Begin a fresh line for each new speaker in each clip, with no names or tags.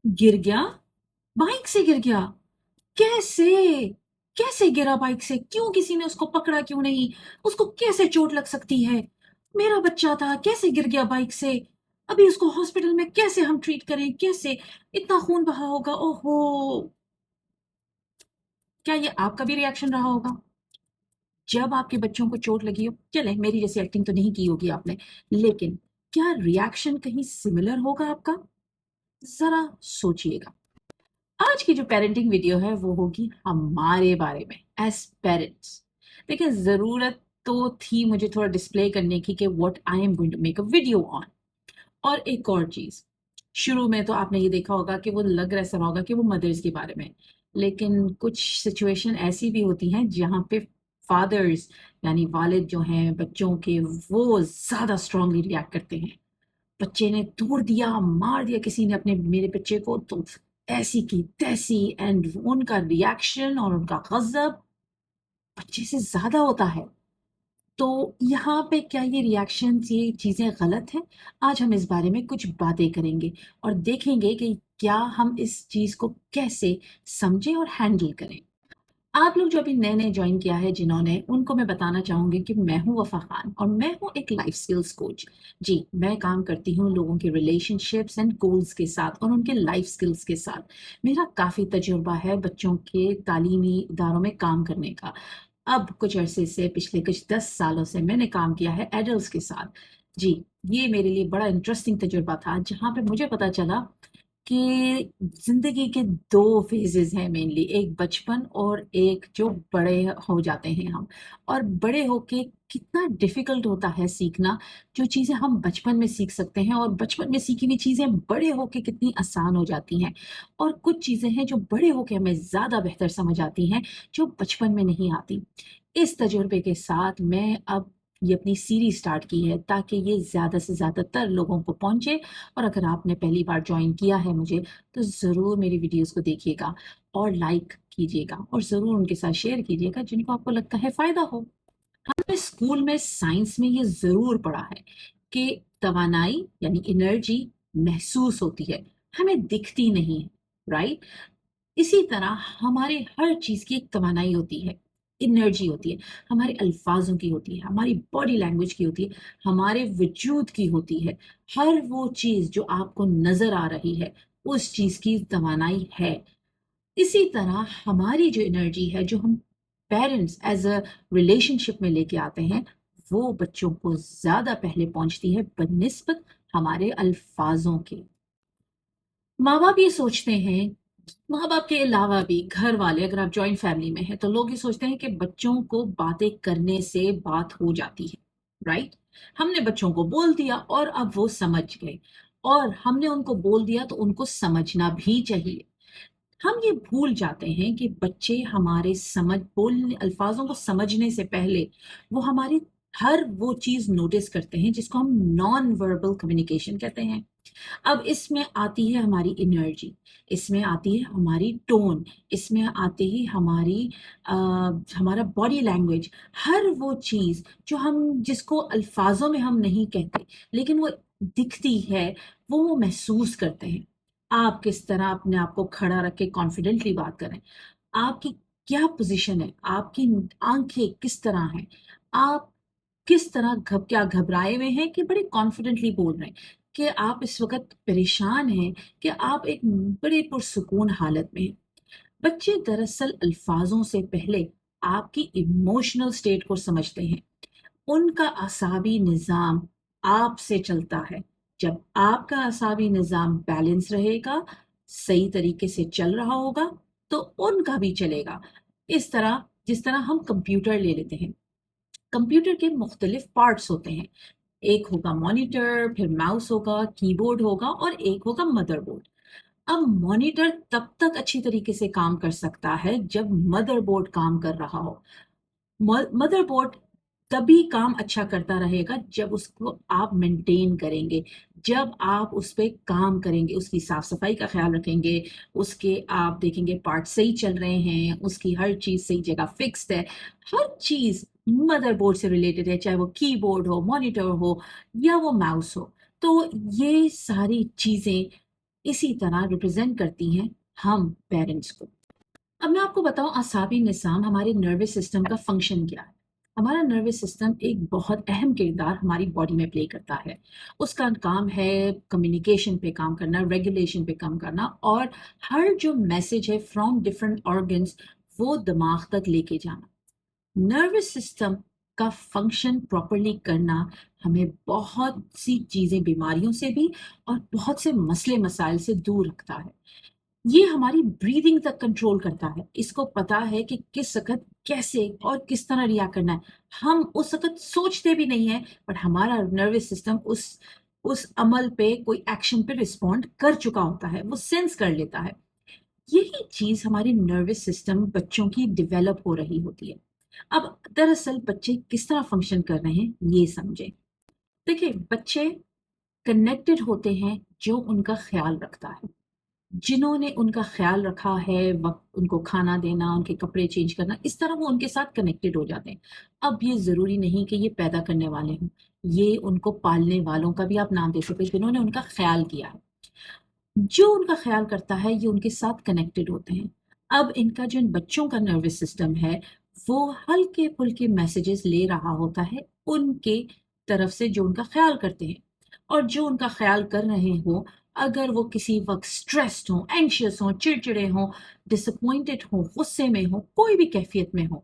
गिर गया? बाइक से गिर गया? कैसे? कैसे गिरा बाइक से? क्यों किसी ने उसको पकड़ा क्यों नहीं? उसको कैसे चोट लग सकती है? मेरा बच्चा था, कैसे गिर गया बाइक से? अभी उसको हॉस्पिटल में कैसे हम ट्रीट करें? कैसे? इतना खून बहा होगा, ओहो। क्या ये आपका भी रिएक्शन रहा होगा जब आपके बच्चों को चोट लगी हो? चले, मेरी जैसी एक्टिंग तो नहीं की होगी आपने, लेकिन क्या रिएक्शन कहीं सिमिलर होगा आपका? जरा सोचिएगा। आज की जो पेरेंटिंग वीडियो है वो होगी हमारे बारे में एज पेरेंट्स। देखिए, जरूरत तो थी मुझे थोड़ा डिस्प्ले करने की कि what I am going to make a video on. और एक और चीज, शुरू में तो आपने ये देखा होगा कि वो लग रहा ऐसा होगा कि वो मदर्स के बारे में, लेकिन कुछ सिचुएशन ऐसी भी होती हैं जहाँ पे फादर्स यानी वालिद जो हैं बच्चों के, वो ज्यादा स्ट्रांगली रिएक्ट करते हैं। बच्चे ने तोड़ दिया, मार दिया किसी ने अपने मेरे बच्चे को, तो ऐसी की तैसी, एंड उनका रिएक्शन और उनका गजब बच्चे से ज्यादा होता है। तो यहाँ पे क्या ये रिएक्शंस, ये चीजें गलत हैं? आज हम इस बारे में कुछ बातें करेंगे और देखेंगे कि क्या हम इस चीज को कैसे समझें और हैंडल करें। आप लोग जो अभी नए नए ज्वाइन किया है जिन्होंने, उनको मैं बताना चाहूंगी कि मैं हूं वफा खान और मैं हूं एक लाइफ स्किल्स कोच। जी, मैं काम करती हूँ लोगों के रिलेशनशिप्स एंड गोल्स के साथ और उनके लाइफ स्किल्स के साथ। मेरा काफी तजुर्बा है बच्चों के तालीमी इदारों में काम करने का। अब कुछ अरसे से, पिछले कुछ 10 सालों से मैंने काम किया है एडल्ट्स के साथ। जी, ये मेरे लिए बड़ा इंटरेस्टिंग तजुर्बा था जहाँ पे मुझे पता चला कि जिंदगी के दो फेजेस हैं मेनली, एक बचपन और एक जो बड़े हो जाते हैं हम। और बड़े होके कितना डिफिकल्ट होता है सीखना। जो चीजें हम बचपन में सीख सकते हैं और बचपन में सीखी हुई चीजें बड़े होके कितनी आसान हो जाती हैं। और कुछ चीजें हैं जो बड़े होके हमें ज्यादा बेहतर समझ आती हैं, जो बचपन में नहीं आती। इस तजुर्बे के साथ मैं अब ये अपनी सीरीज स्टार्ट की है ताकि ये ज्यादा से ज्यादातर लोगों को पहुंचे। और अगर आपने पहली बार ज्वाइन किया है मुझे, तो ज़रूर मेरी वीडियोस को देखिएगा और लाइक कीजिएगा और ज़रूर उनके साथ शेयर कीजिएगा जिनको आपको लगता है फ़ायदा हो। हमने स्कूल में साइंस में ये ज़रूर पढ़ा है कि तवानाई यानी एनर्जी महसूस होती है, हमें दिखती नहीं है, राइट? इसी तरह हमारे हर चीज की एक तवानाई होती है, एनर्जी होती है। हमारे अल्फाजों की होती है, हमारी बॉडी लैंग्वेज की होती है, हमारे वजूद की होती है। हर वो चीज जो आपको नजर आ रही है, उस चीज की तवानाई है। इसी तरह हमारी जो एनर्जी है, जो हम पेरेंट्स एज अ रिलेशनशिप में लेके आते हैं, वो बच्चों को ज्यादा पहले पहुंचती है बनिस्बत हमारे अल्फाजों के। माँ बाप ये सोचते हैं, माँ बाप के अलावा भी घर वाले, अगर आप जॉइंट फैमिली में हैं तो लोग ये सोचते हैं कि बच्चों को बातें करने से बात हो जाती है, राइट? हमने बच्चों को बोल दिया और अब वो समझ गए, और हमने उनको बोल दिया तो उनको समझना भी चाहिए। हम ये भूल जाते हैं कि बच्चे हमारे समझ बोलने अल्फाजों को समझने से पहले वो हमारी हर वो चीज नोटिस करते हैं जिसको हम नॉन वर्बल कम्युनिकेशन कहते हैं। अब इसमें आती है हमारी एनर्जी, इसमें आती है हमारी टोन, इसमें आती है हमारा बॉडी लैंग्वेज। हर वो चीज जो हम, जिसको अल्फाजों में हम नहीं कहते लेकिन वो दिखती है, वो महसूस करते हैं। आप किस तरह अपने आप को खड़ा रख के कॉन्फिडेंटली बात करें, आपकी क्या पोजीशन है, आपकी आंखें किस तरह हैं, आप किस तरह क्या घबराए हुए हैं कि बड़े कॉन्फिडेंटली बोल रहे हैं, कि आप इस वक्त परेशान हैं, कि आप एक बड़े पुरसुकून हालत में हैं। बच्चे दरअसल अल्फाजों से पहले आपकी इमोशनल स्टेट को समझते हैं। उनका आसाबी निजाम आपसे चलता है। जब आपका आसाबी निजाम बैलेंस रहेगा, सही तरीके से चल रहा होगा, तो उनका भी चलेगा। इस तरह, जिस तरह हम कंप्यूटर ले लेते हैं, कंप्यूटर के मुख्तलिफ पार्ट्स होते हैं। एक होगा मॉनिटर, फिर माउस होगा, कीबोर्ड होगा और एक होगा मदरबोर्ड। अब मॉनिटर तब तक अच्छी तरीके से काम कर सकता है जब मदरबोर्ड काम कर रहा हो। मदरबोर्ड तभी काम अच्छा करता रहेगा जब उसको आप मेंटेन करेंगे, जब आप उस पे काम करेंगे, उसकी साफ सफाई का ख्याल रखेंगे, उसके आप देखेंगे पार्ट सही चल रहे हैं, उसकी हर चीज सही जगह फिक्स्ड है। हर चीज मदरबोर्ड से रिलेटेड है, चाहे वो कीबोर्ड हो, मॉनिटर हो या वो माउस हो। तो ये सारी चीजें इसी तरह रिप्रेजेंट करती हैं हम पेरेंट्स को। अब मैं आपको बताऊं आसाबी निज़ाम हमारे नर्वस सिस्टम का फंक्शन क्या है। हमारा नर्वस सिस्टम एक बहुत अहम किरदार हमारी बॉडी में प्ले करता है। उसका काम है कम्युनिकेशन पे काम करना, रेगुलेशन पे काम करना, और हर जो मैसेज है फ्रॉम डिफरेंट ऑर्गन्स वो दिमाग तक लेके जाना। नर्वस सिस्टम का फंक्शन प्रॉपरली करना हमें बहुत सी चीज़ें, बीमारियों से भी और बहुत से मसले मसाइल से दूर रखता है। ये हमारी ब्रीदिंग तक कंट्रोल करता है। इसको पता है कि किस वक़्त कैसे और किस तरह रिएक्ट करना है। हम उस वक़्त सोचते भी नहीं हैं, बट हमारा नर्वस सिस्टम उस अमल पे, कोई एक्शन पे रिस्पॉन्ड कर चुका होता है, वो सेंस कर लेता है। यही चीज़ हमारे नर्वस सिस्टम बच्चों की डेवलप हो रही होती है। अब दरअसल बच्चे किस तरह फंक्शन कर रहे हैं, ये समझें। देखिए, बच्चे कनेक्टेड होते हैं जो उनका ख़्याल रखता है। जिन्होंने उनका ख़्याल रखा है, वक़्त उनको खाना देना, उनके कपड़े चेंज करना, इस तरह वो उनके साथ कनेक्टेड हो जाते हैं। अब ये ज़रूरी नहीं कि ये पैदा करने वाले हों, ये उनको पालने वालों का भी आप नाम दे सकते हैं, जिन्होंने उनका ख़्याल किया है। जो उनका ख़्याल करता है, ये उनके साथ कनेक्टेड होते हैं। अब इनका जो इन बच्चों का नर्वस सिस्टम है, वो हल्के-फुल्के मैसेजेस ले रहा होता है उनके तरफ से जो उनका ख़्याल करते हैं। और जो उनका ख़्याल कर रहे हों, अगर वो किसी वक़्त स्ट्रेस्ड हों, एंग्ज़ियस हों, चिड़चिड़े हों, डिसअपॉइंटेड हों, गुस्से में हों, कोई भी कैफ़ियत में हों,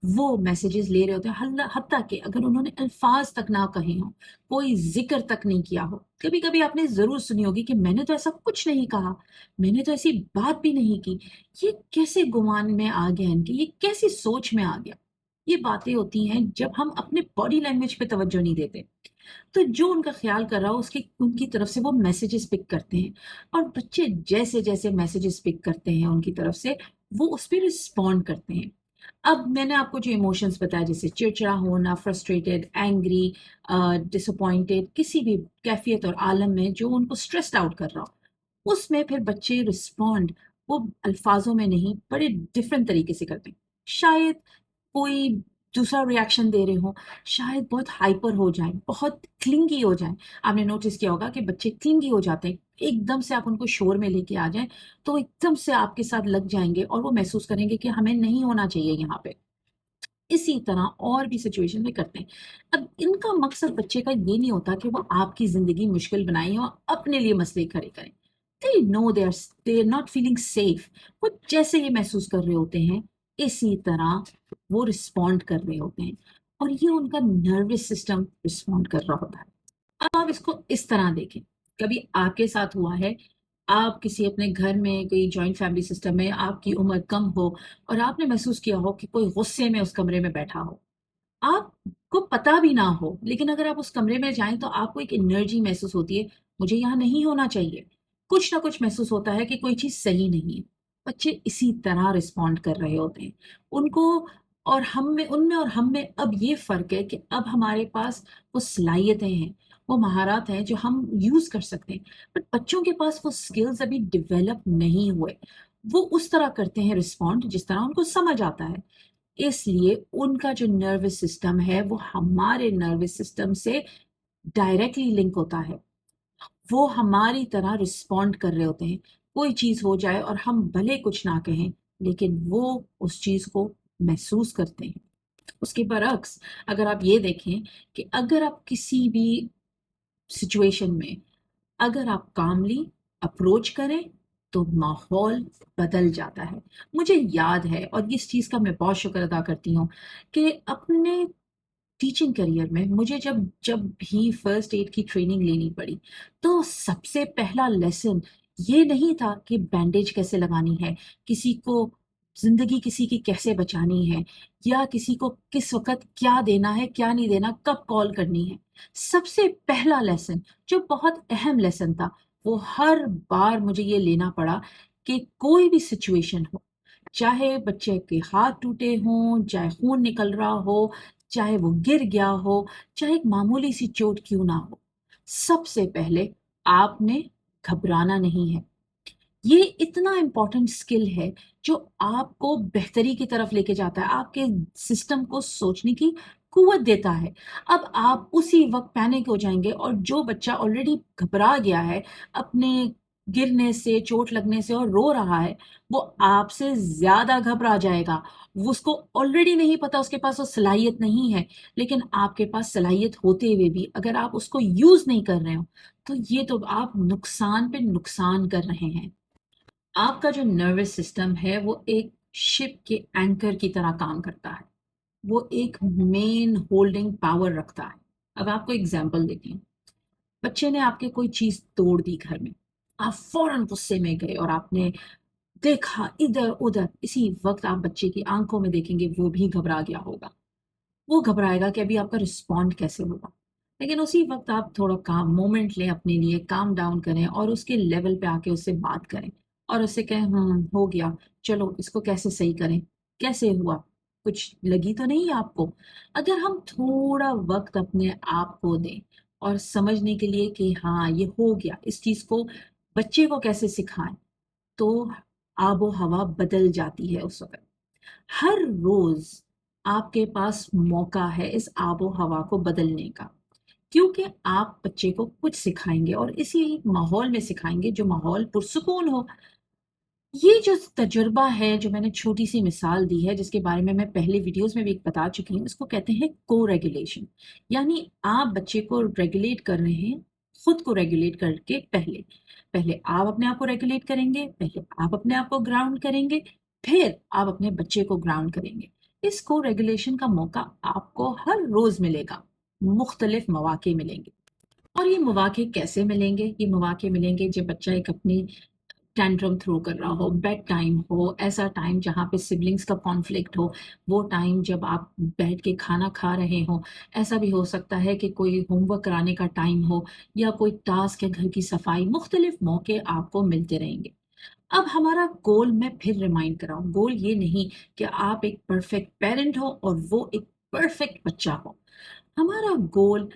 वो मैसेजेस ले रहे होते हैं। हत्ता कि अगर उन्होंने अल्फ़ाज़ तक ना कहे हों, कोई ज़िक्र तक नहीं किया हो। कभी-कभी आपने ज़रूर सुनी होगी कि मैंने तो ऐसा कुछ नहीं कहा, मैंने तो ऐसी बात भी नहीं की। ये कैसे गुमान में आ गया इनके, ये कैसी सोच में आ गया? ये बातें होती हैं जब हम अपने बॉडी लैंग्वेज पे तवज्जो नहीं देते। तो जो उनका ख़्याल कर रहा हो उसकी उनकी तरफ से वो मैसेजेस पिक करते हैं, और बच्चे जैसे-जैसे मैसेजेस पिक करते हैं उनकी तरफ से, वो उस पे रिस्पॉन्ड करते हैं। अब मैंने आपको जो इमोशंस बताया, जैसे चिड़चिड़ा होना, फ्रस्ट्रेटेड, एंग्री, डिसअपॉइंटेड, किसी भी कैफ़ियत और आलम में जो उनको स्ट्रेस्ड आउट कर रहा हो, उसमें फिर बच्चे रिस्पॉन्ड वो अल्फ़ाज़ों में नहीं, बड़े डिफरेंट तरीके से करते हैं। शायद कोई दूसरा रिएक्शन दे रहे हों, शायद बहुत हाइपर हो जाएँ, बहुत क्लिंगी हो जाएँ। आपने नोटिस किया होगा कि बच्चे क्लिंगी हो जाते हैं, एकदम से आप उनको शोर में लेके आ जाएँ, तो एकदम से आपके साथ लग जाएँगे और वो महसूस करेंगे कि हमें नहीं होना चाहिए यहाँ पे। इसी तरह और भी सिचुएशन में करते हैं। अब इनका मकसद बच्चे का ये नहीं होता कि वो आपकी ज़िंदगी मुश्किल बनाएँ और अपने लिए मसले खड़े करें। They know they are not feeling safe. वो जैसे ये महसूस कर रहे होते हैं, इसी तरह वो रिस्पॉन्ड कर रहे होते हैं, और ये उनका नर्वस सिस्टम रिस्पॉन्ड कर रहा होता है। अब आप इसको इस तरह देखें, कभी आपके साथ हुआ है, आप किसी अपने घर में कोई जॉइंट फैमिली सिस्टम में आपकी उम्र कम हो और आपने महसूस किया हो कि कोई गुस्से में उस कमरे में बैठा हो। आपको पता भी ना हो, लेकिन अगर आप उस कमरे में जाएँ तो आपको एक एनर्जी महसूस होती है, मुझे यहाँ नहीं होना चाहिए। कुछ ना कुछ महसूस होता है कि कोई चीज़ सही नहीं है। बच्चे इसी तरह रिस्पॉन्ड कर रहे होते हैं। उनको और हम में, उनमें और हम में अब ये फ़र्क है कि अब हमारे पास वो सलाहियतें हैं, वो महारत हैं जो हम यूज़ कर सकते हैं। बट बच्चों के पास वो स्किल्स अभी डेवलप नहीं हुए। वो उस तरह करते हैं रिस्पॉन्ड जिस तरह उनको समझ आता है। इसलिए उनका जो नर्वस सिस्टम है वो हमारे नर्वस सिस्टम से डायरेक्टली लिंक होता है। वो हमारी तरह रिस्पॉन्ड कर रहे होते हैं। कोई चीज़ हो जाए और हम भले कुछ ना कहें, लेकिन वो उस चीज़ को महसूस करते हैं। उसके बरअक्स अगर आप ये देखें कि अगर आप किसी भी सिचुएशन में अगर आप कामली अप्रोच करें, तो माहौल बदल जाता है। मुझे याद है, और इस चीज़ का मैं बहुत शुक्र अदा करती हूँ, कि अपने टीचिंग करियर में मुझे जब जब भी फर्स्ट एड की ट्रेनिंग लेनी पड़ी, तो सबसे पहला लेसन ये नहीं था कि बैंडेज कैसे लगानी है, किसी को ज़िंदगी किसी की कैसे बचानी है, या किसी को किस वक़्त क्या देना है, क्या नहीं देना, कब कॉल करनी है। सबसे पहला लेसन जो बहुत अहम लेसन था, वो हर बार मुझे ये लेना पड़ा कि कोई भी सिचुएशन हो, चाहे बच्चे के हाथ टूटे हों, चाहे खून निकल रहा हो, चाहे वो गिर गया हो, चाहे एक मामूली सी चोट क्यों ना हो, सबसे पहले आपने घबराना नहीं है। ये इतना इम्पोर्टेंट स्किल है जो आपको बेहतरी की तरफ लेके जाता है, आपके सिस्टम को सोचने की कुव्वत देता है। अब आप उसी वक़्त पैनिक हो जाएँगे, और जो बच्चा ऑलरेडी घबरा गया है, अपने गिरने से, चोट लगने से और रो रहा है, वो आपसे ज़्यादा घबरा जाएगा। उसको ऑलरेडी नहीं पता, उसके पास वो सलाहियत नहीं है, लेकिन आपके पास सलाहियत होते हुए भी अगर आप उसको यूज़ नहीं कर रहे हो, तो ये तो आप नुकसान पे नुकसान कर रहे हैं। आपका जो नर्वस सिस्टम है वो एक शिप के एंकर की तरह काम करता है। वो एक मेन होल्डिंग पावर रखता है। अब आपको एग्जांपल देती हूँ। बच्चे ने आपके कोई चीज़ तोड़ दी घर में। आप फ़ौरन गुस्से में गए और आपने देखा इधर-उधर, इसी वक़्त आप बच्चे की आँखों में देखेंगे वो भी घबरा गया होगा। वो घबराएगा कि अभी आपका रिस्पॉन्ड कैसे होगा। लेकिन उसी वक़्त आप थोड़ा काम मोमेंट लें अपने लिए, काम डाउन करें और उसके लेवल पे आके उससे बात करें और उससे कहें हो गया, चलो इसको कैसे सही करें? कैसे हुआ? कुछ लगी तो नहीं आपको? अगर हम थोड़ा वक़्त अपने आप को दें और समझने के लिए कि हाँ, ये हो गया, इस चीज़ को बच्चे को कैसे सिखाएँ, तो आबो-हवा बदल जाती है उस वक़्त। हर रोज आपके पास मौका है इस आबो हवा को बदलने का, क्योंकि आप बच्चे को कुछ सिखाएंगे और इसी माहौल में सिखाएंगे जो माहौल पुरसुकून हो। ये जो तजुर्बा है, जो मैंने छोटी सी मिसाल दी है, जिसके बारे में मैं पहले वीडियोस में भी बता चुकी हूँ, इसको कहते हैं को रेगुलेशन। यानी आप बच्चे को रेगुलेट कर रहे हैं, खुद को रेगुलेट करके पहले पहले आप अपने आप को रेगुलेट करेंगे, पहले आप अपने आप को ग्राउंड करेंगे, फिर आप अपने बच्चे को ग्राउंड करेंगे। इस को रेगुलेशन का मौका आपको हर रोज मिलेगा, मुख्तलिफ मौके मिलेंगे। और ये मौके कैसे मिलेंगे? ये मौके मिलेंगे जब बच्चा एक अपनी टैंट्रम थ्रो कर रहा हो, बेड टाइम हो, ऐसा टाइम जहाँ पे सिबलिंग्स का कॉन्फ्लिक्ट हो, वो टाइम जब आप बैठ के खाना खा रहे हो, ऐसा भी हो सकता है कि कोई होमवर्क कराने का टाइम हो या कोई टास्क है घर की सफाई, मुख्तलिफ मौके आपको मिलते रहेंगे। अब हमारा गोल मैं फिर रिमाइंड कराऊं, गोल ये नहीं कि आप एक परफेक्ट पेरेंट हो और वो एक परफेक्ट बच्चा हो। हमारा गोल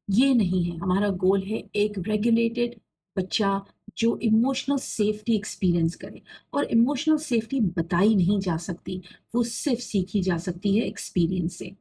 ये नहीं है, हमारा गोल है एक रेगुलेटेड बच्चा जो इमोशनल सेफ्टी एक्सपीरियंस करे। और इमोशनल सेफ्टी बताई नहीं जा सकती, वो सिर्फ सीखी जा सकती है एक्सपीरियंस से।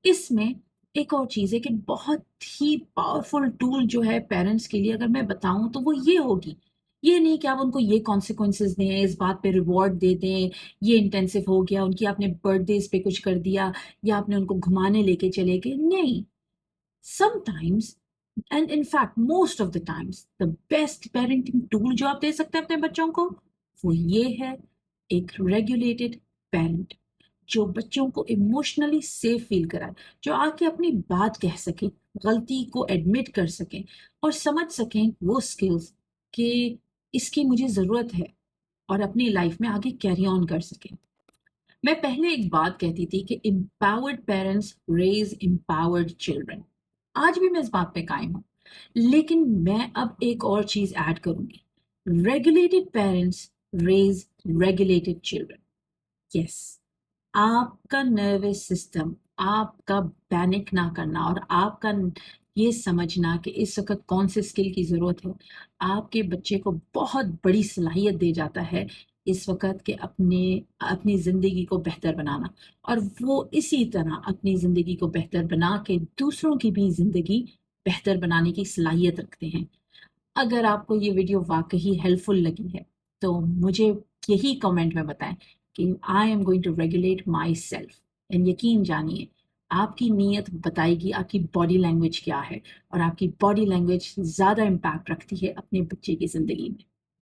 इसमें एक और चीज़ है कि बहुत ही पावरफुल टूल जो है पेरेंट्स के लिए अगर मैं बताऊं तो वो ये होगी। ये नहीं कि आप उनको ये कॉन्सिक्वेंसेस दें, इस बात पे रिवॉर्ड दे दें, ये इंटेंसिव हो गया, उनकी आपने बर्थडेज पे कुछ कर दिया या आपने उनको घुमाने लेके चले गए, नहीं। Sometimes, and in fact most of the times, the best parenting tool जो आप दे सकते हैं अपने बच्चों को, वो ये है, एक regulated parent जो बच्चों को इमोशनली सेफ फील कराए, जो आके अपनी बात कह सके, गलती को एडमिट कर सकें और समझ सकें वो स्किल्स कि इसकी मुझे ज़रूरत है और अपनी लाइफ में आगे कैरी ऑन कर सकें। मैं पहले एक बात कहती थी कि empowered parents raise empowered children। आज भी मैं इस बात पे कायम हूँ, लेकिन मैं अब एक और चीज ऐड करूंगी। Regulated parents raise regulated children. Yes, आपका नर्वस सिस्टम, आपका पैनिक ना करना और आपका ये समझना कि इस वक्त कौन से स्किल की ज़रूरत है, आपके बच्चे को बहुत बड़ी सलाहियत दे जाता है इस वक्त के अपनी ज़िंदगी को बेहतर बनाना। और वो इसी तरह अपनी ज़िंदगी को बेहतर बना के दूसरों की भी ज़िंदगी बेहतर बनाने की सलाहियत रखते हैं। अगर आपको ये वीडियो वाकई हेल्पफुल लगी है तो मुझे यही कमेंट में बताएं कि I am going to regulate myself. And यकीन जानिए, आपकी नीयत बताएगी आपकी बॉडी लैंग्वेज क्या है, और आपकी बॉडी लैंग्वेज ज़्यादा इम्पैक्ट रखती है अपने बच्चे की ज़िंदगी में।